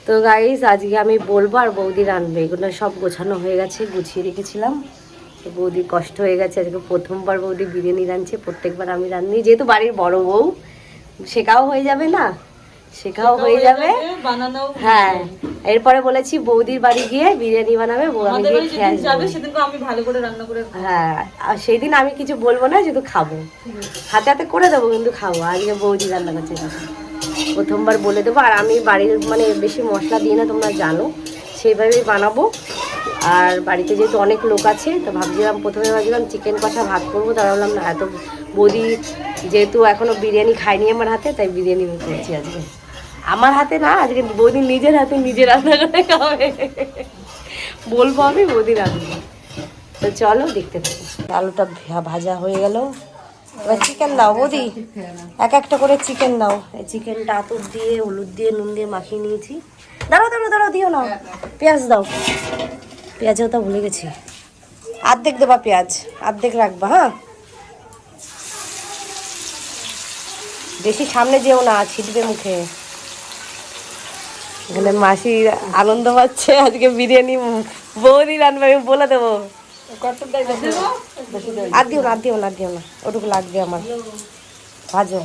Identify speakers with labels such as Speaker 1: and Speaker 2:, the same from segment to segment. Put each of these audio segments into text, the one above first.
Speaker 1: তো গাইস আজকে আমি বলবো আর বৌদি রান্নবে, এগুলো সব গোছানো হয়ে গেছে, গুছিয়ে রেখেছিলাম। তো বৌদির কষ্ট হয়ে গেছে, আজকে প্রথমবার বৌদি বিরিয়ানি রাঁধছে। প্রত্যেকবার আমি রাঁধি, যেহেতু বাড়ির বড় বউ, শেখাও হয়ে যাবে না, শেখাও হয়ে যাবে। হ্যাঁ, এরপরে বলেছি বৌদির বাড়ি গিয়ে বিরিয়ানি বানাবে, আমি গিয়ে খেয়ে আসবো।
Speaker 2: আমি ভালো করে রান্না করে,
Speaker 1: হ্যাঁ, আর সেই দিন আমি কিছু বলবো না, শুধু খাবো, হাতে হাতে করে দেবো, কিন্তু খাবো। আজকে বৌদি রান্না করছে, প্রথমবার বলে দেবো। আর আমি বাড়ির মানে বেশি মশলা দিই না, তোমরা জানো, সেইভাবেই বানাবো। আর বাড়িতে যেহেতু অনেক লোক আছে, তো প্রথমে ভাবছিলাম চিকেন কষা ভাত করবো, তারা বললাম না, এত বৌদি যেহেতু এখনও বিরিয়ানি খাইনি আমার হাতে, তাই বিরিয়ানি করছি আজকে। আমার হাতে না, আজকে বৌদি নিজের হাতে নিজে রান্না করে খাবে, বলবো আমি বৌদি রান্না। তো চলো দেখতে থাকো। আলুটা ভাজা হয়ে গেল, এবার চিকেন দাও বৌদি, এক একটা করে চিকেন দাও। এই চিকেনটা আতর দিয়ে হলুদ দিয়ে নুন দিয়ে মাখিয়ে নিয়েছি। দাঁড়াও দাঁড়াও দাঁড়াও, দিও না, পেঁয়াজ দাও, পেঁয়াজও তো ভুলে গেছি। অর্ধেক দেবা পেঁয়াজ, অর্ধেক রাখবা। হ্যাঁ, বেশি সামনে যেও না, ছিটবে মুখে। এখানে মাসি আনন্দ পাচ্ছে, আজকে বিরিয়ানি বৌদি রান্না, আমি বলে দেবো। আর দিও না, আর দিও না, আর দিও না, ওটুকু লাগবে আমার। ভাজো,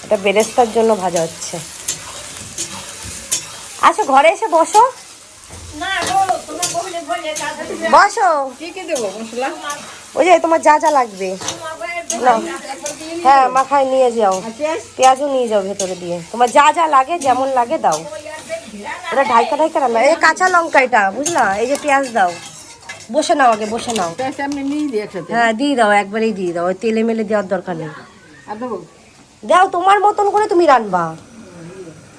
Speaker 1: এটা বেরেস্তার জন্য ভাজা হচ্ছে। আচ্ছা, ঘরে এসে বসো, বসো। ওই যে তোমার যা যা লাগবে নাও। হ্যাঁ, মাখায় নিয়ে যাও, পেঁয়াজও নিয়ে যাও ভেতরে দিয়ে, তোমার যা যা লাগে যেমন লাগে দাও। এটা ঢাইকা ঢাইকা রান্না। এই কাঁচা লঙ্কা এটা বুঝলা, এই যে পেঁয়াজ দাও, বসে নাও, আগে বসে নাও। হ্যাঁ, দিয়ে দাও, একবারেই দিয়ে দাও, ওই তেলে মেলে দেওয়ার দরকার নেই। দাও, তোমার মতন করে তুমি রান্নবা।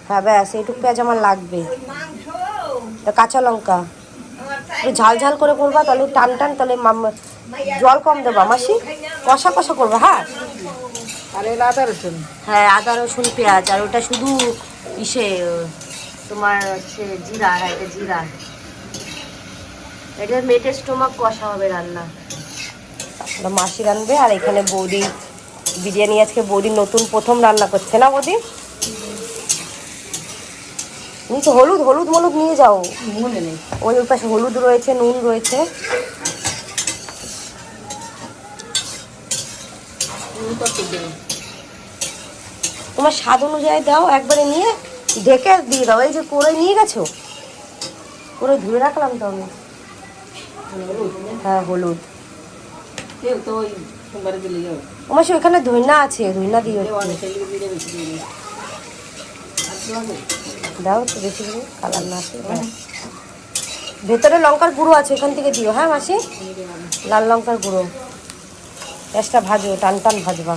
Speaker 1: হ্যাঁ, ব্যাস এইটুকু পেঁয়াজ আমার লাগবে। কাঁচা লঙ্কা একটু ঝাল ঝাল করে করবা, তাহলে টান টান, তাহলে জল কম দেবা মাসি, কষা কষা করবা। হ্যাঁ,
Speaker 2: আদা রসুন,
Speaker 1: হ্যাঁ, আদা রসুন পেঁয়াজ, আর ওটা শুধু ইসে তোমার হচ্ছে জিরা। হ্যাঁ, এটা জিরা, এটা মেটের স্টোমাক কষা হবে রান্না, ওটা মাসি রান্নবে। আর এখানে বৌদি বিরিয়ানি আজকে বৌদি নতুন প্রথম রান্না করছে না বৌদি। নিচে হলুদ হলুদ মলুদ নিয়ে যাও, ওই পাশে হলুদ রয়েছে, নুন রয়েছে। তোমার স্বাদ অনুযায়ী দাও, একবারে নিয়ে ঢেকে দিয়ে দাও। এই যে করে নিয়ে গেছো, করে ধুয়ে রাখলাম তো আমি। হ্যাঁ, হলুদ তোমার সে ওখানে ধইনা আছে, ধইনা দিও, দাও তো বেশি করে, কালার না আসে। ভেতরে লঙ্কার গুঁড়ো আছে, এখান থেকে দিও। হ্যাঁ মাসি, লাল লঙ্কার গুঁড়ো। পেঁয়াজটা ভাজো, টান টান ভাজবা।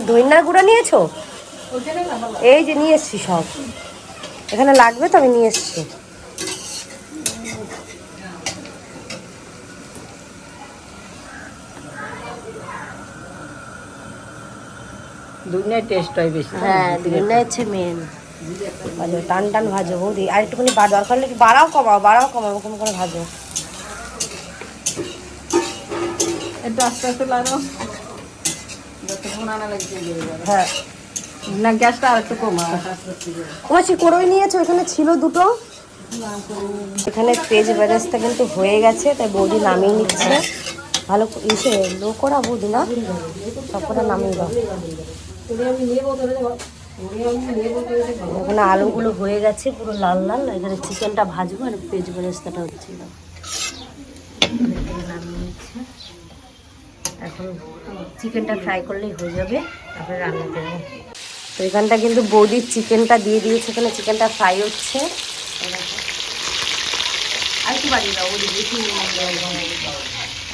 Speaker 1: ধইনার গুঁড়ো নিয়েছো? এই যে নিয়ে এসছি সব, এখানে লাগবে তো, আমি নিয়ে এসছি।
Speaker 2: দুনিয়ার টেস্ট হয় বেশি।
Speaker 1: হ্যাঁ, ধইনা হচ্ছে মেন। ভাজো, টান টান ভাজো বৌদি, আর একটুখানি দরকার হলে বাড়াও কমাও, বাড়াও কমাও, ওরকম করে ভাজো।
Speaker 2: একটু আস্তে আস্তে লাগাও,
Speaker 1: হ্যাঁ,
Speaker 2: না গ্যাসটা আর একটু কমা।
Speaker 1: তোমার সে কড়াই নিয়েছো, এখানে ছিল দুটো। এখানে পেঁয়াজ বেরেস্তা কিন্তু হয়ে গেছে, তাই বৌদি নামিয়ে নিচ্ছে। ভালো ইসে লো করা বৌদি, না সব কটা নামিয়ে দাও। এখানে আলুগুলো হয়ে গেছে পুরো লাল লাল, এখানে চিকেনটা ভাজবো, আর পেঁয়াজ বেরেস্তাটা হচ্ছিল। নামিয়ে নিচ্ছে, এখন চিকেনটা ফ্রাই করলেই হয়ে যাবে, তারপরে রান্না করবো। তো এখানটা কিন্তু বৌদির চিকেনটা দিয়ে দিয়েছে, এখানে চিকেনটা ফ্রাই হচ্ছে। আর একটু বাড়িয়ে দাও বৌদি, বেশি।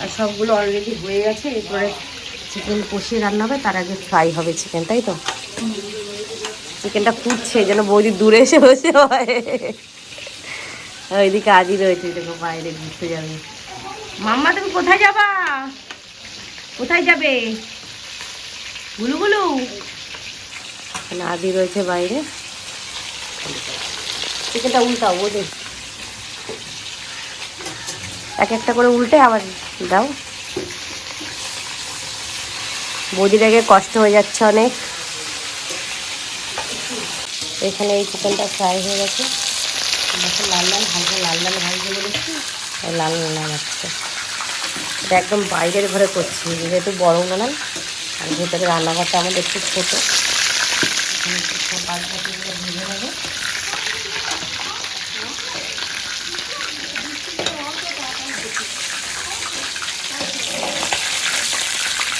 Speaker 1: আর সবগুলো অলরেডি হয়ে গেছে, এরপরে চিকেন কষিয়ে রান্না হবে, তার আগে ফ্রাই হবে চিকেন, তাই তো। চিকেনটা ফুটছে, যেন বৌদি দূরে এসে বসে হয়। ওইদিকে আদি রয়েছে, দেখো বাইরে ঘুরতে যাবে। মাম্মা তুমি কোথায় যাবা? কোথায় যাবে গুলু গুলু? আদি রয়েছে বাইরে। চিকেনটা উল্টাও বৌদি, এক একটা করে উল্টে আবার দাও। বৌদির আগে কষ্ট হয়ে যাচ্ছে অনেক, এখানে এই চিকেনটা ফ্রাই হয়ে গেছে, এখন লাল লাল হালকা লাল লাল ভাজতে বলেছি, লাল লাল হচ্ছে। এটা একদম বাইরের ঘরে করছি, যেহেতু বড় উনান আর ভেতরে রান্নাঘরটা আমাদের একটু ছোটো। এখানে সব বাদবাকিগুলো ভেজে নেবে।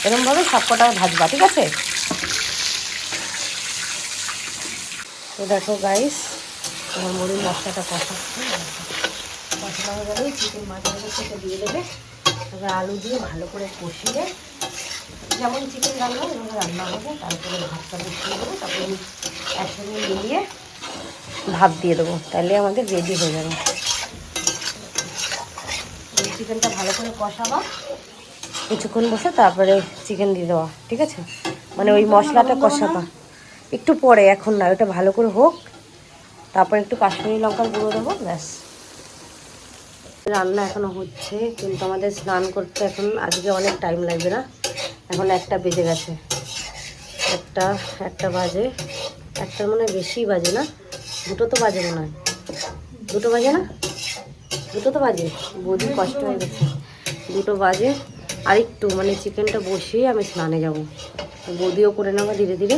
Speaker 1: এরকমভাবে সবকটা ভাজবা, ঠিক আছে? তো দেখো গাইস, আমার মুড়ির মশলাটা কষাচ্ছে, কষানো হয়ে গেলে চিকেন মাছগুলো সেটা দিয়ে দেবে। তারপরে আলু দিয়ে ভালো করে কষিয়ে, যেমন চিকেন রান্না এভাবে রান্না হবে। তারপরে ভাতটা বসিয়ে দেবো, তারপরে একসঙ্গে মিলিয়ে ভাত দিয়ে দেবো, তাহলে আমাদের রেডি হয়ে যাবে। চিকেনটা ভালো করে কষাবা কিছুক্ষণ বসে, তারপরে চিকেন দিয়ে দেওয়া, ঠিক আছে? মানে ওই মশলাটা কষাবা একটু পরে, এখন না, ওটা ভালো করে হোক, তারপরে একটু কাশ্মীরি লঙ্কার গুঁড়ো দেবো, ব্যাস। রান্না এখনও হচ্ছে, কিন্তু আমাদের স্নান করতে এখন আজকে অনেক টাইম লাগবে না। এখন 1টা বেজে গেছে, একটা বাজে, 1টার মনে হয় বেশি বাজে না, 2টো তো বাজে মনে হয়, 2টো বাজে না, 2টো তো বাজে। বৌদি কষ্ট হয়ে গেছে, 2টো বাজে। আর একটু মানে চিকেনটা বসিয়ে আমি স্নানে যাব, বৌদিও করে নেবো ধীরে ধীরে,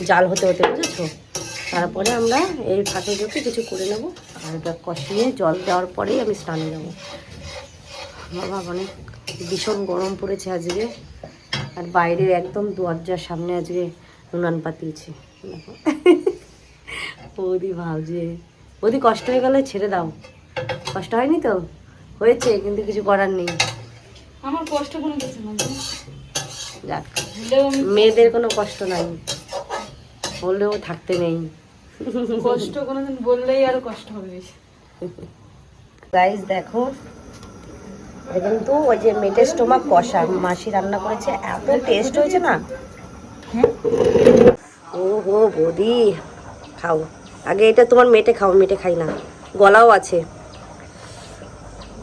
Speaker 1: জাল হতে হতে, বুঝেছো? তারপরে আমরা এই ফাঁকে ঢুকে কিছু করে নেবো, আর এটা কষিয়ে জল দেওয়ার পরেই আমি স্নানে যাব। বাবা অনেক ভীষণ গরম পড়েছে আজকে, আর বাইরে একদম দরজার সামনে আজকে উনান পাতিয়েছি। বৌদি ভাবছে, বৌদি কষ্ট হয়ে গেলে ছেড়ে দাও। কষ্ট হয়নি তো? হয়েছে, কিন্তু কিছু করার নেই।
Speaker 2: আমার কষ্ট কোনো কিছু না,
Speaker 1: যাক, মেয়েদের কোনো কষ্ট নাই, বললেও থাকতে নেই।
Speaker 2: কষ্ট কোনোদিন বললেই আরো কষ্ট হবে বেশি।
Speaker 1: গাইস দেখো, এটা কিন্তু ওই যে মেটের স্টোমাক কষা মাসি রান্না করেছে, এত টেস্ট হয়েছে না। ও হো বৌদি, খাও আগে এটা, তোমার মেটে খাও, মেটে খাই না, গলাও আছে।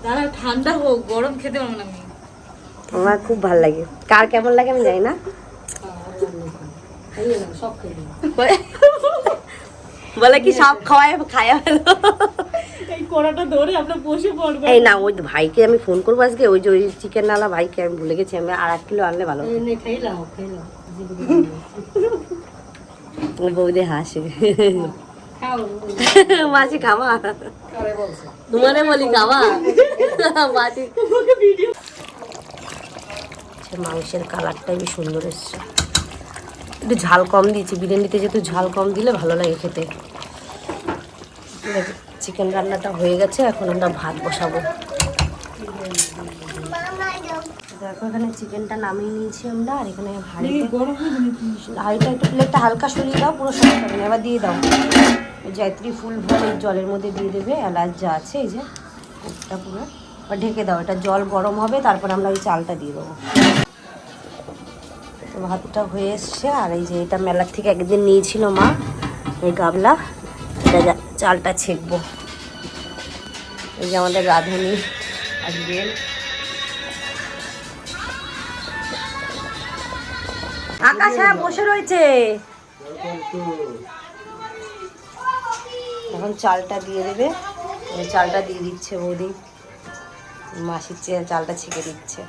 Speaker 2: দাঁড়া ঠান্ডা হোক, গরম খেতে পারবো না আমি।
Speaker 1: আমার খুব ভালো লাগে, কার কেমন লাগে আমি জানি না। বলে কি সব খাওয়ায় খায়া ভালো।
Speaker 2: এই কড়াটা ধরে আমরা বসে পড়বো।
Speaker 1: এই না, ওই ভাইকে আমি ফোন করবো আজকে, ওই যে ওই চিকেন নালা ভাইকে আমি ভুলে গেছি, আমি আর 1 কিলো আনলে ভালো। বৌদি হাসে, মাছি খাওয়া, তোমারে বলি খাওয়া মাছি। মাংসের কালারটাই বেশ সুন্দর এসছে, একটু ঝাল কম দিয়েছি, বিরিয়ানিতে যেহেতু ঝাল কম দিলে ভালো লাগে খেতে। চিকেন রান্নাটা হয়ে গেছে, এখন আমরা ভাত বসাবো। দেখো এখানে চিকেনটা নামিয়ে নিয়েছি আমরা, আর এখানে হাঁড়িটা একটু প্লেটটা হালকা সরিয়ে দাও, পুরো সরিয়ে দেবে না, এবার দিয়ে দাও। জয়ত্রী ফুল ভরে জলের মধ্যে দিয়ে দেবে, এলাচ যা আছে এই যে এটা পুরো, আর ঢেকে দাও। এটা জল গরম হবে, তারপর আমরা ওই চালটা দিয়ে দেবো। তো ভাতটা হয়ে এসছে, আর এই যে এটা মেলার থেকে একদিন নিয়েছিল মা, এই গাবলা, এটা চালটা ছেঁকবো। এই যে আমাদের রাঁধুনি আসবেন, আকাশ হ্যাঁ বসে রয়েছে। এখন চালটা দিয়ে দেবে, চালটা দিয়ে দিচ্ছে বৌদি, মাসির চালটা ছেঁকে দিচ্ছে।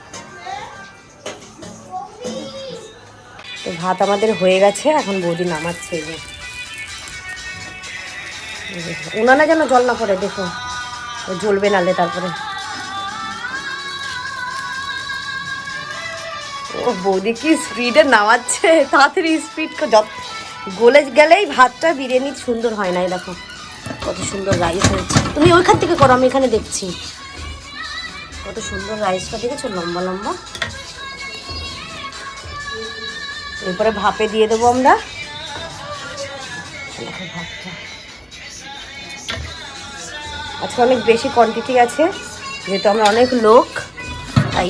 Speaker 1: তো ভাত আমাদের হয়ে গেছে, এখন বৌদি নামাচ্ছে। এই যে উনানে যেন জল না পড়ে, দেখো জ্বলবে নালে তারপরে। ও বৌদি কি স্পিডে নামাচ্ছে, তাড়াতাড়ি স্পিড গলে গেলেই ভাতটা বিরিয়ানি সুন্দর হয় না। দেখো কত সুন্দর রাইস হয়েছে, তুমি ওইখান থেকে করো, আমি এখানে দেখছি। কত সুন্দর রাইসটা দেখেছো, লম্বা লম্বা। এরপরে ভাপে দিয়ে দেবো আমরা। দেখো ভাতটা আজকে অনেক বেশি কোয়ান্টিটি আছে, যেহেতু আমরা অনেক লোক, তাই।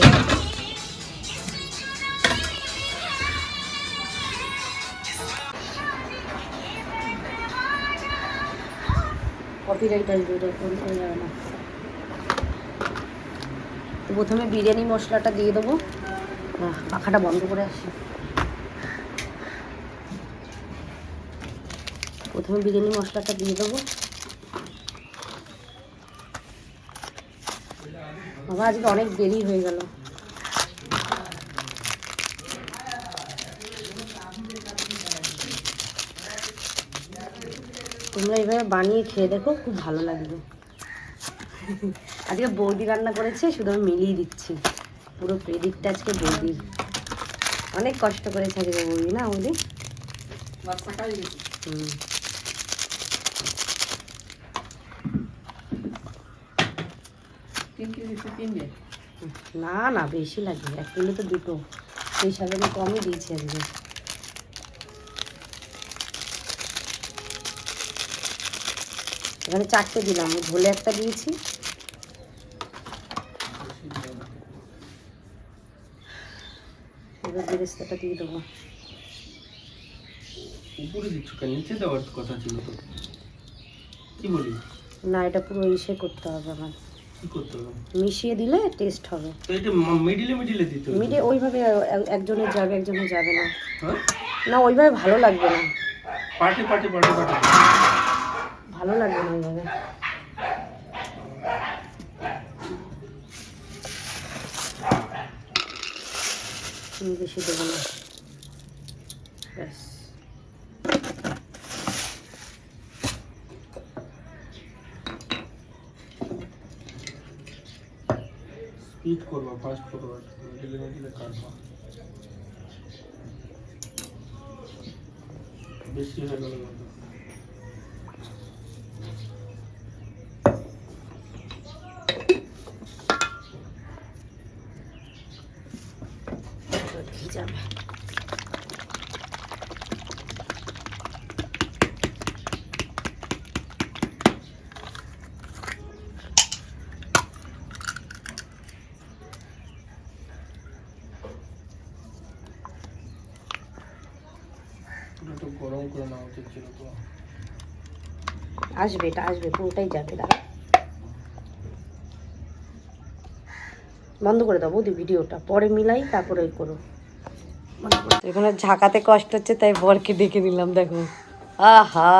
Speaker 1: কপিরাইট আসবে, এটা ফোন করে যাবে না। তো প্রথমে বিরিয়ানি মশলাটা দিয়ে দেবো, পাখাটা বন্ধ করে আসি। প্রথমে বিরিয়ানি মশলাটা দিয়ে দেবো। বাবা আজকে অনেক দেরি হয়ে গেল। তোমরা এইভাবে বানিয়ে খেয়ে দেখো, খুব ভালো লাগবে। আজকে বৌদি রান্না করেছে, শুধু আমি মিলিয়ে দিচ্ছি। পুরো ক্রেডিটটা আজকে বৌদির। অনেক কষ্ট করেছে আজকে বৌদি, না বৌদি? হুম। না না, বেশি লাগবে, 1 কিলো তো 2টো, সেই হিসাবে আমি কমই দিয়েছি আজকে। এখানে 4টে দিলাম, ঝোলে একটা দিয়েছি। এবার বেরেস্তাটা দিয়ে দেবো।
Speaker 3: উপরে দিচ্ছ কেন? নিচে দেওয়ার কথা ছিল তো। কি বলি?
Speaker 1: না, এটা পুরো ইসে করতে হবে আমার।
Speaker 3: কি করতে হবে?
Speaker 1: মিশিয়ে দিলে টেস্ট হবে।
Speaker 3: তো এটা মিডিলে দিতে হবে।
Speaker 1: মিডে ওইভাবে একজনের যাবে, একজনের যাবে না।
Speaker 3: হ্যাঁ?
Speaker 1: না, ওইভাবে ভালো লাগবে না।
Speaker 3: পার্টি
Speaker 1: ভালো লাগবে না ওইভাবে। বেশি দেবো না, ব্যাস।
Speaker 3: স্পিড করবা, ফাস্ট করবা, মিডিলে কাটবা। বেশি হয়ে গেল কিন্তু।
Speaker 1: যাবে।
Speaker 3: একটু গরম করে নেওয়া উচিত ছিল তো।
Speaker 1: আসবে, এটা আসবে, পুরোটাই যাবে। দাঁড়া, বন্ধ করে দাও বৌদি ভিডিওটা, পরে মিলাই তারপরে ওই করো। এখানে ঝাঁকাতে কষ্ট হচ্ছে, তাই বরকে ডেকে নিলাম। দেখো, আহা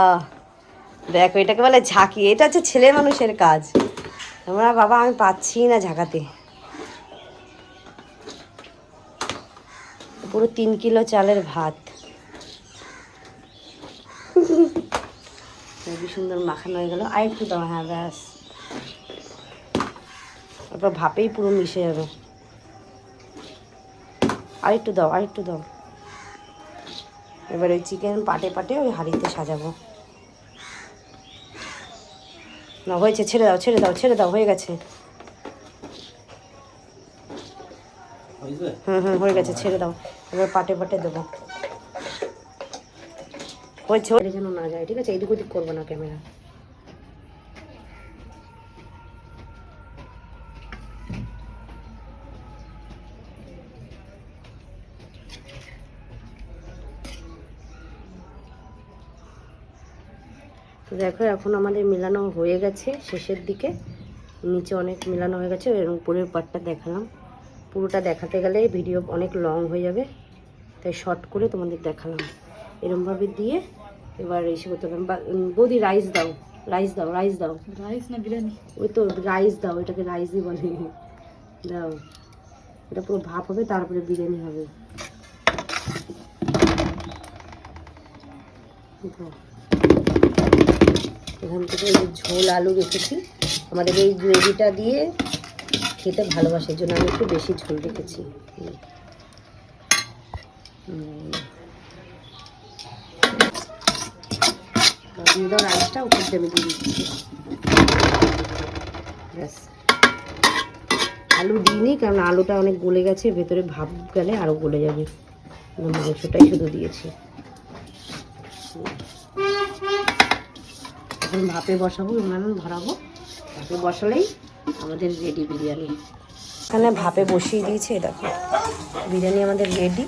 Speaker 1: দেখো, এটাকে বলে ঝাঁকি। এটা হচ্ছে ছেলে মানুষের কাজ। আমরা বাবা, আমি পাচ্ছি না ঝাঁকাতে। পুরো 3 কিলো চালের ভাত। খুবই সুন্দর মাখানো হয়ে গেল। আর একটু দাও, হ্যাঁ ব্যাস। তারপর ভাপেই পুরো মিশে যাবে। আরেকটু দাও, আরেকটু দাও। এবার ওই চিকেন পাটে পাটে ওই হাঁড়িতে সাজাবো। না, হয়েছে, ছেড়ে দাও, ছেড়ে দাও, ছেড়ে দাও, হয়ে গেছে। হুম, হয়ে গেছে, ছেড়ে দাও। এবার পাটে পাটে দেবো। হয়েছে, যেন না যায়, ঠিক আছে? এদিক ওদিক করবো না ক্যামেরা। তো দেখো, এখন আমাদের মেলানো হয়ে গেছে শেষের দিকে। নিচে অনেক মেলানো হয়ে গেছে, এবং উপরের পাটটা দেখালাম। পুরোটা দেখাতে গেলে ভিডিও অনেক লং হয়ে যাবে, তাই শর্ট করে তোমাদের দেখালাম। এরমভাবে দিয়ে এবার এসে করতে হবে। বৌদি রাইস দাও, রাইস দাও, রাইস দাও।
Speaker 2: রাইস না বিরিয়ানি?
Speaker 1: ওই তো রাইস দাও, এটাকে রাইসই বলে। দাও, এটা পুরো ভাপ হবে, তারপরে বিরিয়ানি হবে। এখান থেকে এই ঝোল আলু রেখেছি। আমাদের এই গ্রেভিটা দিয়ে খেতে ভালোবাসে, এই জন্য আমি একটু বেশি ঝোল রেখেছি। দিয়ে দাও রাইসটা, উপর দিয়ে আমি দিয়ে দিচ্ছি। ব্যাস, আলু দিইনি, কারণ আলুটা অনেক গলে গেছে, ভেতরে ভাপ গেলে আরও গলে যাবে। মাংসটাই শুধু দিয়েছি। এখন ভাপে বসাবো, উনান ধরাবো। ভাপে বসালেই আমাদের রেডি বিরিয়ানি। এখানে ভাপে বসিয়ে দিয়েছে, দেখো বিরিয়ানি আমাদের রেডি।